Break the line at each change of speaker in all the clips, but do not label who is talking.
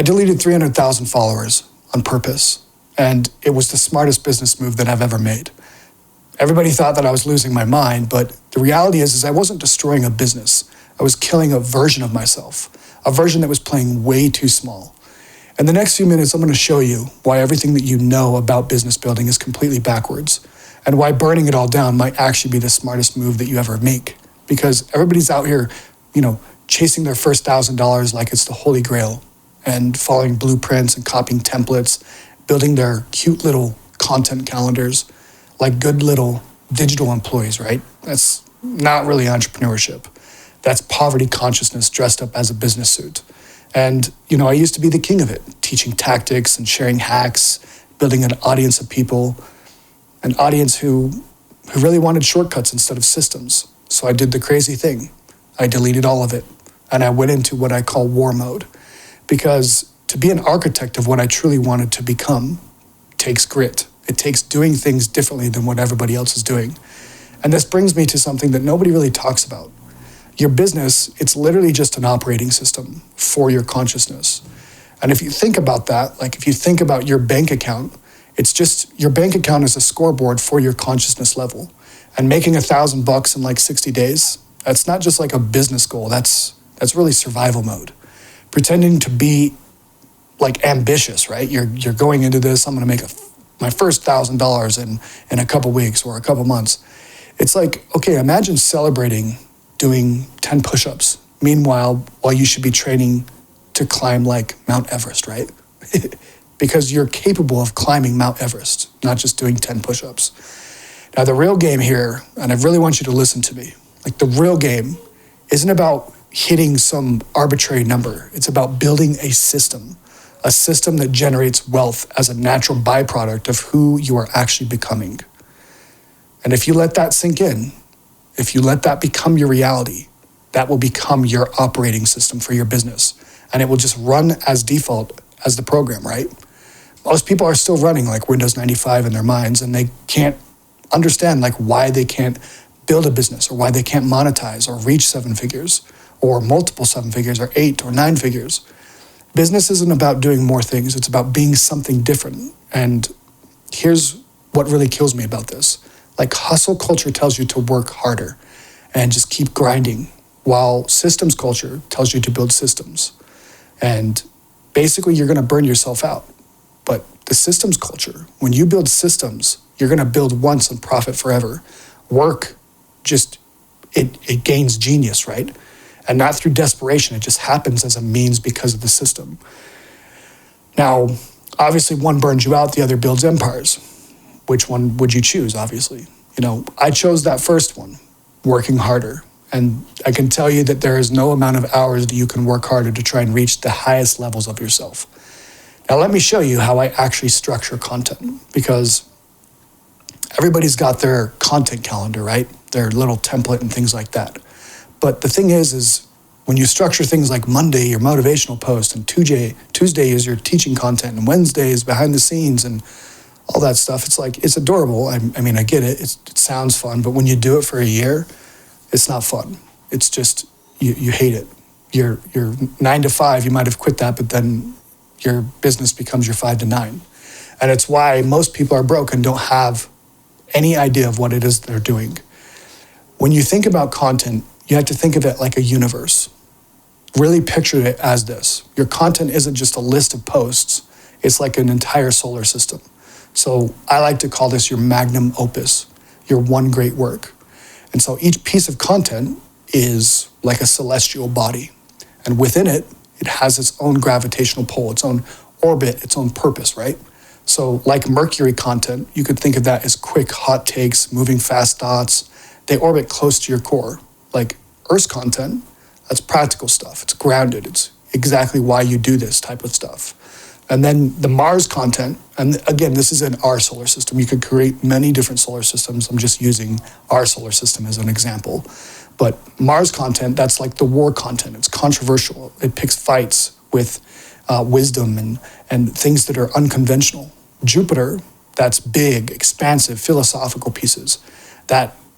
I deleted 300,000 followers on purpose, and it was the smartest business move that I've ever made. Everybody thought that I was losing my mind, but the reality is I wasn't destroying a business. I was killing a version of myself, a version that was playing way too small. In the next few minutes, I'm going to show you why everything that you know about business building is completely backwards, and why burning it all down might actually be the smartest move that you ever make. Because everybody's out here, chasing their first $1,000 like it's the Holy Grail, and following blueprints and copying templates, building their cute little content calendars like good little digital employees, right? That's not really entrepreneurship. That's poverty consciousness dressed up as a business suit. And, I used to be the king of it, teaching tactics and sharing hacks, building an audience of people, an audience who really wanted shortcuts instead of systems. So I did the crazy thing. I deleted all of it, and I went into what I call war mode. Because to be an architect of what I truly wanted to become takes grit. It takes doing things differently than what everybody else is doing. And this brings me to something that nobody really talks about. Your business, it's literally just an operating system for your consciousness. And if you think about that, like if you think about your bank account, it's just your bank account is a scoreboard for your consciousness level. And making $1,000 in like 60 days, that's not just like a business goal. That's really survival mode. Pretending to be like ambitious, right? You're going into this, I'm going to make my first $1,000 in a couple weeks or a couple months. It's like, okay, imagine celebrating doing 10 push-ups. Meanwhile, while you should be training to climb like Mount Everest, right? Because you're capable of climbing Mount Everest, not just doing 10 push-ups. Now, the real game here, and I really want you to listen to me, like the real game isn't about hitting some arbitrary number. It's about building a system that generates wealth as a natural byproduct of who you are actually becoming. And if you let that sink in, if you let that become your reality, that will become your operating system for your business. And it will just run as default as the program, right? Most people are still running like Windows 95 in their minds, and they can't understand like why they can't build a business or why they can't monetize or reach 7 figures or multiple 7 figures or 8 or 9 figures. Business isn't about doing more things. It's about being something different. And here's what really kills me about this. Like hustle culture tells you to work harder and just keep grinding, while systems culture tells you to build systems. And basically you're going to burn yourself out. But the systems culture, when you build systems, you're going to build once and profit forever. Work just, it gains genius, right? And not through desperation. It just happens as a means because of the system. Now, obviously one burns you out, the other builds empires. Which one would you choose, obviously? I chose that first one, working harder. And I can tell you that there is no amount of hours that you can work harder to try and reach the highest levels of yourself. Now, let me show you how I actually structure content, because everybody's got their content calendar, right? Their little template and things like that. But the thing is when you structure things like Monday, your motivational post, and Tuesday is your teaching content, and Wednesday is behind the scenes and all that stuff, it's like, it's adorable. I mean, I get it. It sounds fun, but when you do it for a year, it's not fun. It's just, you hate it. Your 9 to 5, you might have quit that, but then your business becomes your 5 to 9. And it's why most people are broke and don't have any idea of what it is they're doing. When you think about content, you have to think of it like a universe. Really picture it as this. Your content isn't just a list of posts. It's like an entire solar system. So I like to call this your magnum opus, your one great work. And so each piece of content is like a celestial body. And within it, it has its own gravitational pull, its own orbit, its own purpose, right? So like Mercury content, you could think of that as quick, hot takes, moving fast thoughts. They orbit close to your core. Like Earth's content, that's practical stuff. It's grounded. It's exactly why you do this type of stuff. And then the Mars content, and again, this is in our solar system. You could create many different solar systems. I'm just using our solar system as an example. But Mars content, that's like the war content. It's controversial. It picks fights with wisdom and things that are unconventional. Jupiter, that's big, expansive, philosophical pieces.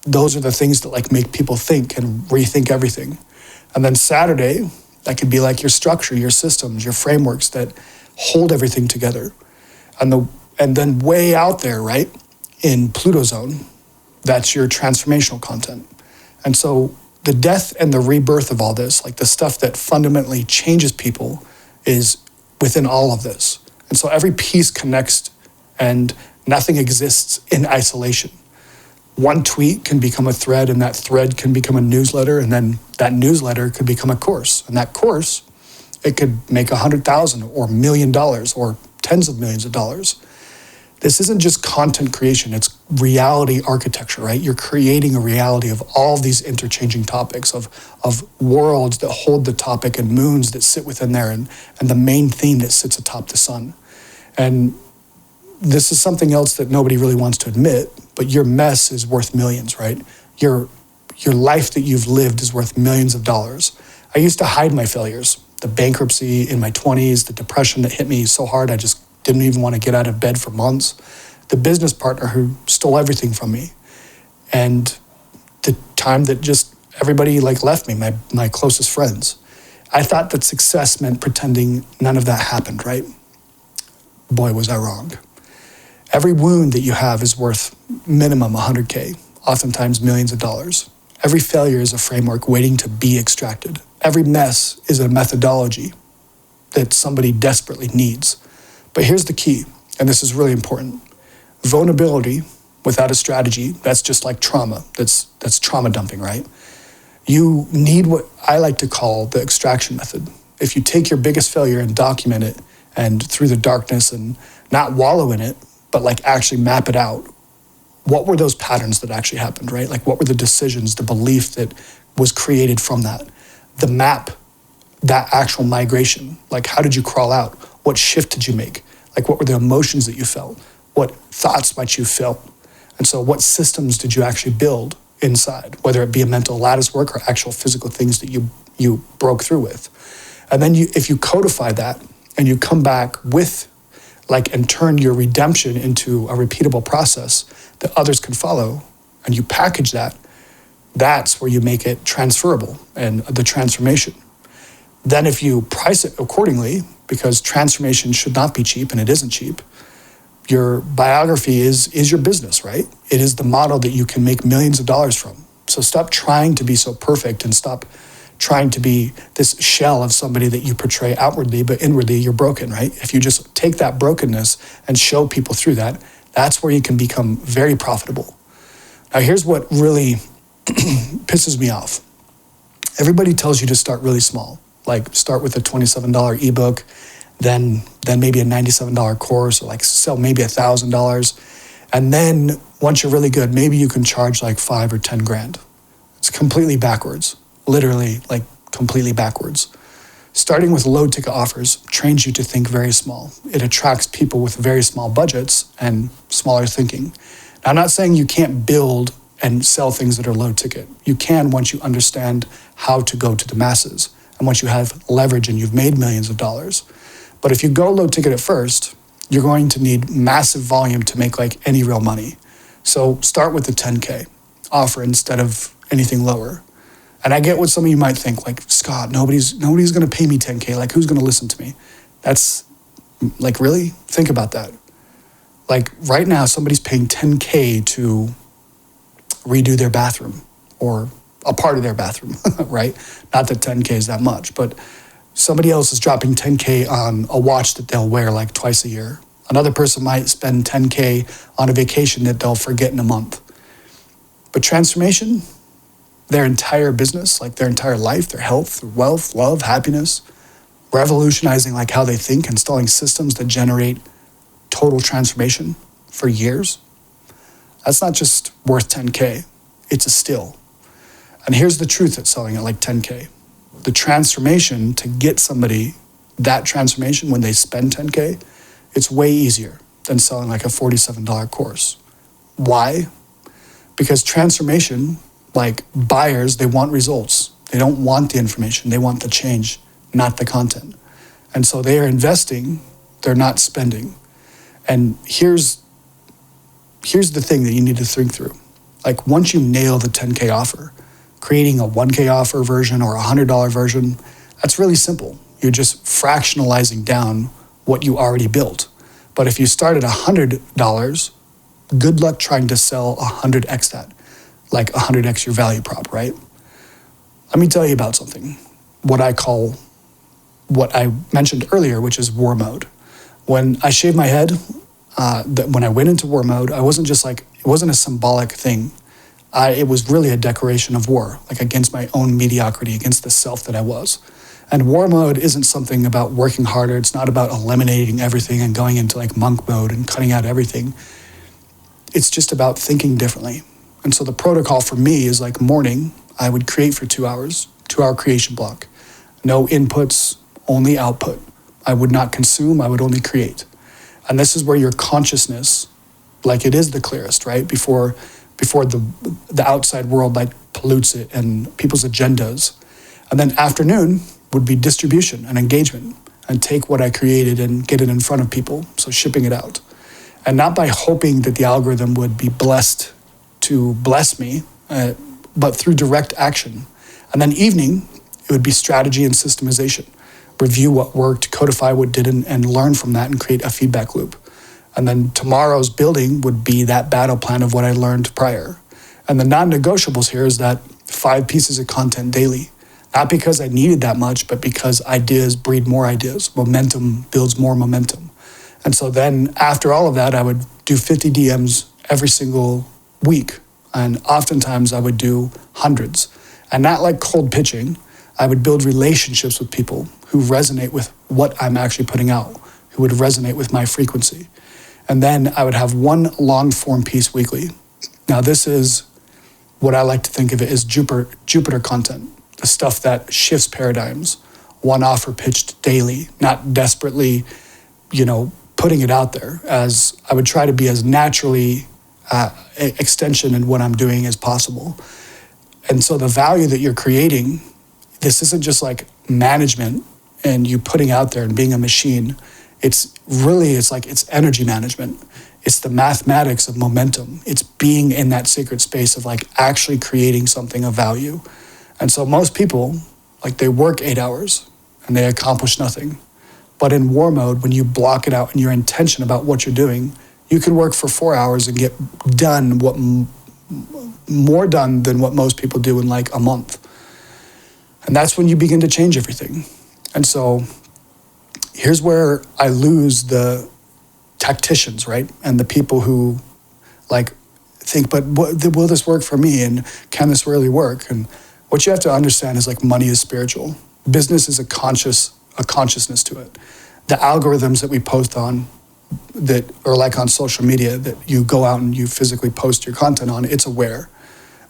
Those are the things that like make people think and rethink everything. And then Saturday That could be like your structure, your systems, your frameworks that hold everything together. And then way out there, right, in Pluto zone, that's your transformational content. And so the death and the rebirth of all this, like the stuff that fundamentally changes people, is within all of this. And so every piece connects, and nothing exists in isolation. One tweet can become a thread, and that thread can become a newsletter, and then that newsletter could become a course. And that course, it could make $100,000 or $1 million or tens of millions of dollars. This isn't just content creation, it's reality architecture, right? You're creating a reality of all these interchanging topics, of worlds that hold the topic and moons that sit within there, and the main theme that sits atop the sun. And this is something else that nobody really wants to admit, but your mess is worth millions, right? Your life that you've lived is worth millions of dollars. I used to hide my failures, the bankruptcy in my 20s, the depression that hit me so hard I just didn't even want to get out of bed for months, the business partner who stole everything from me, and the time that just everybody like left me, my closest friends. I thought that success meant pretending none of that happened, right? Boy, was I wrong. Every wound that you have is worth minimum 100K, oftentimes millions of dollars. Every failure is a framework waiting to be extracted. Every mess is a methodology that somebody desperately needs. But here's the key, and this is really important. Vulnerability without a strategy, that's just like trauma. That's trauma dumping, right? You need what I like to call the extraction method. If you take your biggest failure and document it, and through the darkness, and not wallow in it, but like actually map it out. What were those patterns that actually happened, right? Like what were the decisions, the belief that was created from that? The map, that actual migration, like how did you crawl out? What shift did you make? Like what were the emotions that you felt? What thoughts might you felt? And so what systems did you actually build inside, whether it be a mental lattice work or actual physical things that you broke through with? And then if you codify that and you come back with and turn your redemption into a repeatable process that others can follow, and you package that, that's where you make it transferable and the transformation. Then if you price it accordingly, because transformation should not be cheap, and it isn't cheap, your biography is your business, right? It is the model that you can make millions of dollars from. So stop trying to be so perfect, and stop trying to be this shell of somebody that you portray outwardly, but inwardly you're broken, right? If you just take that brokenness and show people through that, that's where you can become very profitable. Now here's what really pisses me off. Everybody tells you to start really small, like start with a $27 ebook, then maybe a $97 course, or like sell maybe $1,000. And then once you're really good, maybe you can charge like 5 or 10 grand. It's completely backwards, literally like completely backwards. Starting with low ticket offers trains you to think very small. It attracts people with very small budgets and smaller thinking. Now, I'm not saying you can't build and sell things that are low ticket. You can once you understand how to go to the masses, and once you have leverage and you've made millions of dollars. But if you go low ticket at first, you're going to need massive volume to make like any real money. So start with the 10K offer instead of anything lower. And I get what some of you might think, like, Scott, nobody's going to pay me 10K. Like, who's going to listen to me? That's like, really? Think about that. Like right now, somebody's paying 10K to redo their bathroom or a part of their bathroom, right? Not that 10K is that much, but somebody else is dropping 10K on a watch that they'll wear like twice a year. Another person might spend 10K on a vacation that they'll forget in a month. But transformation, their entire business, like their entire life, their health, their wealth, love, happiness, revolutionizing like how they think, installing systems that generate total transformation for years. That's not just worth 10K, it's a steal. And here's the truth at selling at like 10K. The transformation to get somebody that transformation when they spend 10K, it's way easier than selling like a $47 course. Why? Because transformation, like buyers, they want results. They don't want the information, they want the change, not the content. And so they are investing, they're not spending. And here's the thing that you need to think through. Like once you nail the 10K offer, creating a 1K offer version or a $100 version, That's really simple. You're just fractionalizing down what you already built. But if you start at $100, good luck trying to sell 100x that, like 100x your value prop, right? Let me tell you about something, what I mentioned earlier, which is war mode. When I shaved my head, when I went into war mode, it wasn't a symbolic thing. It was really a declaration of war, like against my own mediocrity, against the self that I was. And war mode isn't something about working harder. It's not about eliminating everything and going into like monk mode and cutting out everything. It's just about thinking differently. And so the protocol for me is like morning, I would create for 2 hours, 2-hour creation block. No inputs, only output. I would not consume, I would only create. And this is where your consciousness, like it is the clearest, right? Before the outside world like pollutes it and people's agendas. And then afternoon would be distribution and engagement and take what I created and get it in front of people. So shipping it out. And not by hoping that the algorithm would be blessed to bless me, but through direct action. And then evening, it would be strategy and systemization. Review what worked, codify what didn't, and learn from that and create a feedback loop. And then tomorrow's building would be that battle plan of what I learned prior. And the non-negotiables here is that 5 pieces of content daily. Not because I needed that much, but because ideas breed more ideas. Momentum builds more momentum. And so then after all of that, I would do 50 DMs every single week. And oftentimes I would do hundreds. And not like cold pitching. I would build relationships with people who resonate with what I'm actually putting out, who would resonate with my frequency. And then I would have one long form piece weekly. Now this is what I like to think of it as Jupiter content, the stuff that shifts paradigms, one offer pitched daily, not desperately, putting it out there. As I would try to be as naturally extension in what I'm doing as possible. And so the value that you're creating, this isn't just like management and you putting out there and being a machine. It's energy management. It's the mathematics of momentum. It's being in that sacred space of like actually creating something of value. And so most people, like they work 8 hours and they accomplish nothing. But in war mode, when you block it out and your intention about what you're doing, you can work for 4 hours and get done more done than what most people do in like a month. And that's when you begin to change everything. And so here's where I lose the tacticians, right? And the people who like think, but will this work for me? And can this really work? And what you have to understand is like money is spiritual. Business is a consciousness to it. The algorithms that we post on that are like on social media that you go out and you physically post your content on, it's aware.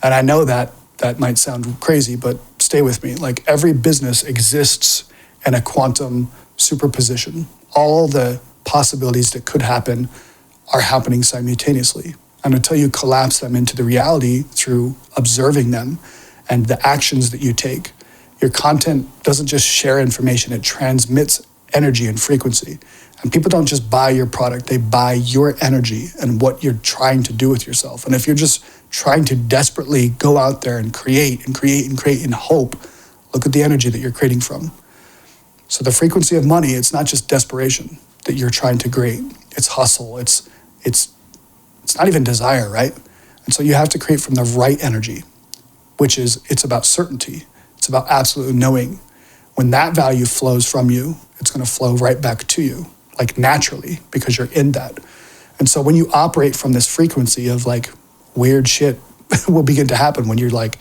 And I know that might sound crazy, but stay with me. Like every business exists in a quantum superposition. All the possibilities that could happen are happening simultaneously. And until you collapse them into the reality through observing them and the actions that you take, your content doesn't just share information, it transmits energy and frequency. And people don't just buy your product, they buy your energy and what you're trying to do with yourself. And if you're just trying to desperately go out there and create and create and create and hope, look at the energy that you're creating from. So the frequency of money, it's not just desperation that you're trying to create. It's hustle, it's not even desire, right? And so you have to create from the right energy, which is, it's about certainty. It's about absolute knowing. When that value flows from you, it's going to flow right back to you, like naturally, because you're in that. And so when you operate from this frequency of like weird shit will begin to happen when you're like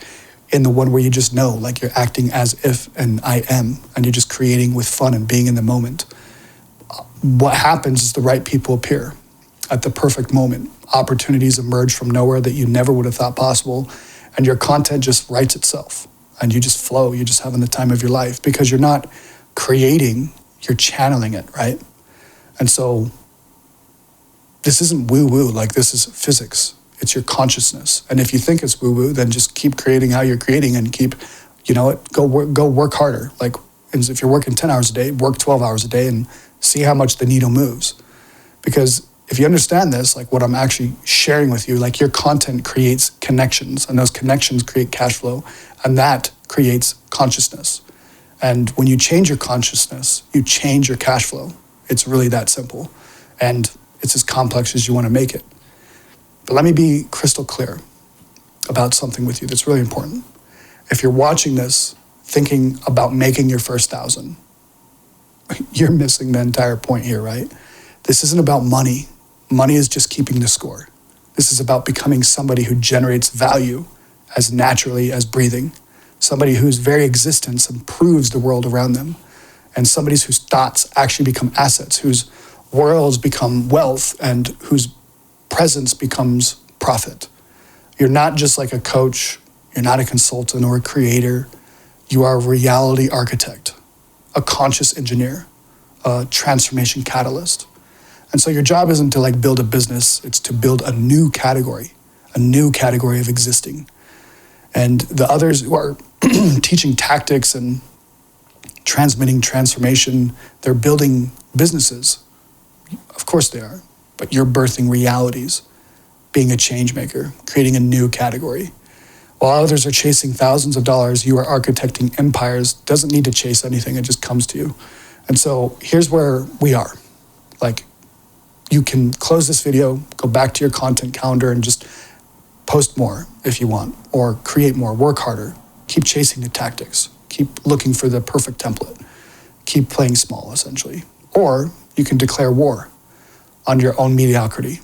in the one where you just know, like you're acting as if and I am, and you're just creating with fun and being in the moment. What happens is the right people appear at the perfect moment. Opportunities emerge from nowhere that you never would have thought possible, and your content just writes itself. And you just flow, you're just having the time of your life because you're not creating, you're channeling it, right? And so this isn't woo-woo, like this is physics. It's your consciousness. And if you think it's woo-woo, then just keep creating how you're creating and keep, go work harder. Like if you're working 10 hours a day, work 12 hours a day and see how much the needle moves. Because if you understand this, like what I'm actually sharing with you, like your content creates connections and those connections create cash flow and that creates consciousness. And when you change your consciousness, you change your cash flow. It's really that simple. And it's as complex as you want to make it. But let me be crystal clear about something with you that's really important. If you're watching this thinking about making your first 1,000, you're missing the entire point here, right? This isn't about money. Money is just keeping the score. This is about becoming somebody who generates value as naturally as breathing, somebody whose very existence improves the world around them, and somebody whose thoughts actually become assets, whose worlds become wealth, and whose presence becomes profit. You're not just like a coach, you're not a consultant or a creator. You are a reality architect, a conscious engineer, a transformation catalyst. And so your job isn't to like build a business, it's to build a new category of existing. And the others who are teaching tactics and transmitting transformation, they're building businesses. Of course they are, but you're birthing realities, being a change maker, creating a new category. While others are chasing thousands of dollars, you are architecting empires. Doesn't need to chase anything, it just comes to you. And so here's where we are. Like, you can close this video, go back to your content calendar and just post more if you want, or create more, work harder, keep chasing the tactics, keep looking for the perfect template, keep playing small essentially. Or you can declare war on your own mediocrity,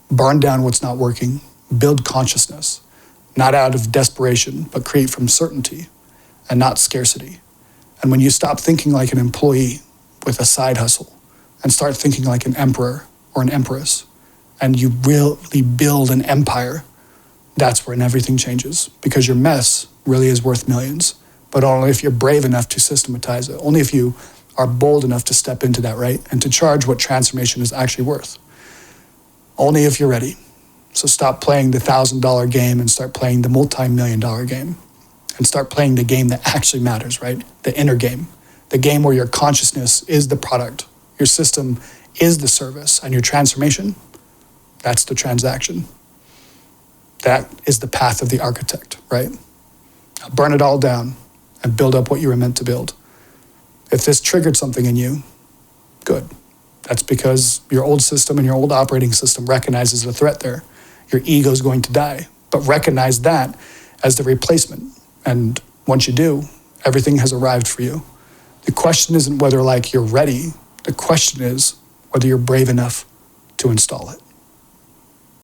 burn down what's not working, build consciousness, not out of desperation, but create from certainty and not scarcity. And when you stop thinking like an employee with a side hustle and start thinking like an emperor or an empress, and you really build an empire, that's when everything changes, because your mess really is worth millions, but only if you're brave enough to systematize it, only if you are bold enough to step into that, right? And to charge what transformation is actually worth. Only if you're ready. So stop playing the $1,000 game and start playing the multi-million-dollar game, and start playing the game that actually matters, right? The inner game, the game where your consciousness is the product, your system is the service, and your transformation, that's the transaction. That is the path of the architect, right? Now burn it all down and build up what you were meant to build. If this triggered something in you, good. That's because your old system and your old operating system recognizes a threat there. Your ego is going to die, but recognize that as the replacement. And once you do, everything has arrived for you. The question isn't whether like you're ready. The question is whether you're brave enough to install it.